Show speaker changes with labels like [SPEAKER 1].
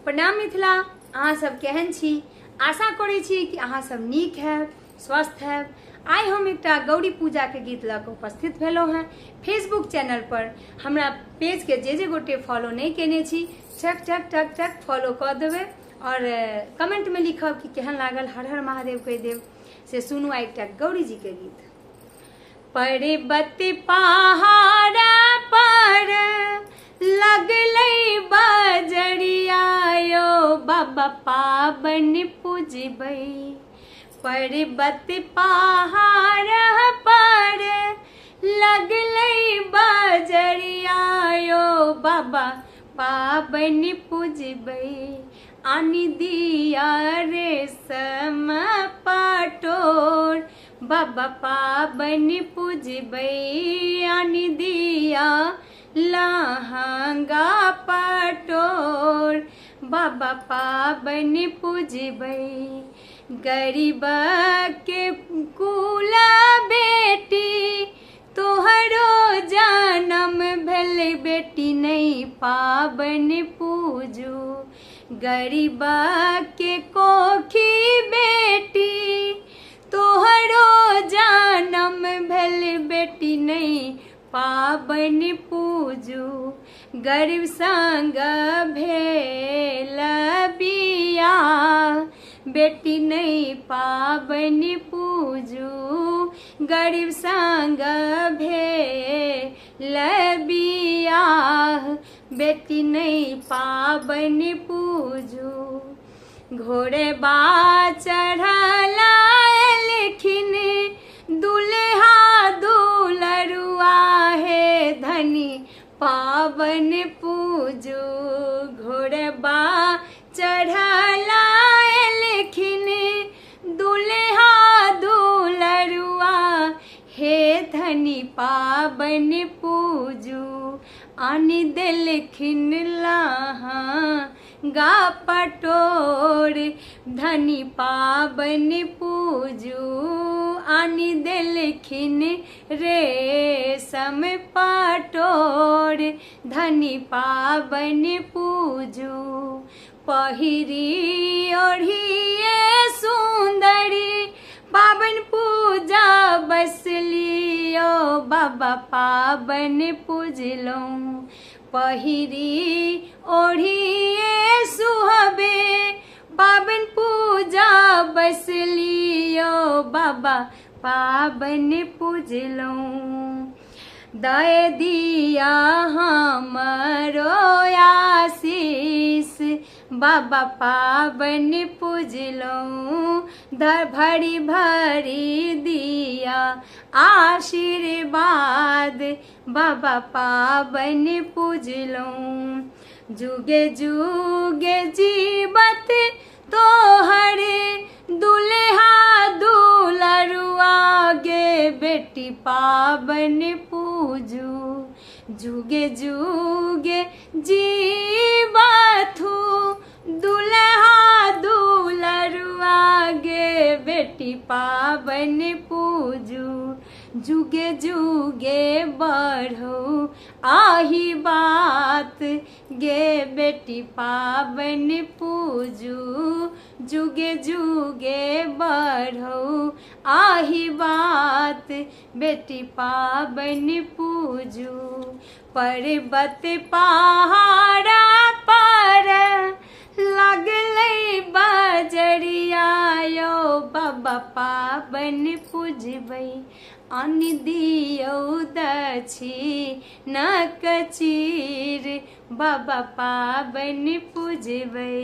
[SPEAKER 1] प्रणाम मिथिला, अहाँ सब केहन छी? आशा करै छी कि अहाँ सब नीक हैब, स्वस्थ हैब। आइ हम एकटा गौरी पूजा के गीत लऽ कऽ उपस्थित भेलहुँ हैं। फेसबुक चैनल पर हमरा पेज के जे गोटे फॉलो नहीं केने छी, चक चक चक चक फॉलो कऽ देबै और कमेंट में लिखब कि केहन लागल। हर हर महादेव कहि देव। से सुनू आइ एकटा गौरी जी के गीत। पर्वत पहाड़ पर लगलै बजरिया यो बाबा पाबन पूजबै। पर्वत पहाड़ पर लगलै बजरिया यो बाबा पाबन पूजबै। आनि दिया रेशम पटोर बाबा पाबन पूजबै। आनि दिया लहंगा पटोर बाबा पाबन पूजबै। गरीब के कुल बेटी तोहरो जन्म भेल बेटी नहीं पाबन पूजू। गरीब के कोखी बेटी तोहरो जन्म भेल बेटी नहीं पाबन पूजू। गरीब संग भेल बियाह बेटी नहीं पाबन पूजू। गरीब संग भेल बियाह बेटी नहीं पाबन पूजू। घोड़बा चढ़ला लेखिन दुल्हा दुलरुआ हे धनी पाबन पूजू। घोड़बा चढ़ला लेखिन दुल्हा दुलरुआ हे धनी पाबन पूजू। आनि देलखिन लहंगा पटोर धनी पाबन पूजू। आनि देलखिन रेशम पटोर धनी पाबन पूजू। पहिरी ओढ़िए सुंदरी पाबन पूजा बसलियो बाबा पाबन पूजलऊँ। पहिरी ओढ़िए सुहबे पाबन पूजा बसलियो बाबा पाबन पूजलऊँ। दय दिया हमरो आशीष बाबा पाबन पूजलऊँ। भरी भरी दिया आशीर्वाद बाबा पाबन पूजलऊँ। जुगे जुगे जीवत तोहर दुल्हा दुलरुआ गे बेटी पाबन पूजू। जुगे जुगे जीवथु दुल्हा दुलरुआ गे बेटी पाबन पूजू। जुगे जुगे बढ़ो आही बात गे बेटी पाबन पूजू। जुगे जुगे बढ़ो आही बात बेटी पाबन पूजू। पर्वत पहाड़ पर लगलै बजरिया यो बाबा पाबन पूजबै। आनि दियौ दक्षिणक चीर बाबा पाबन पूजबै।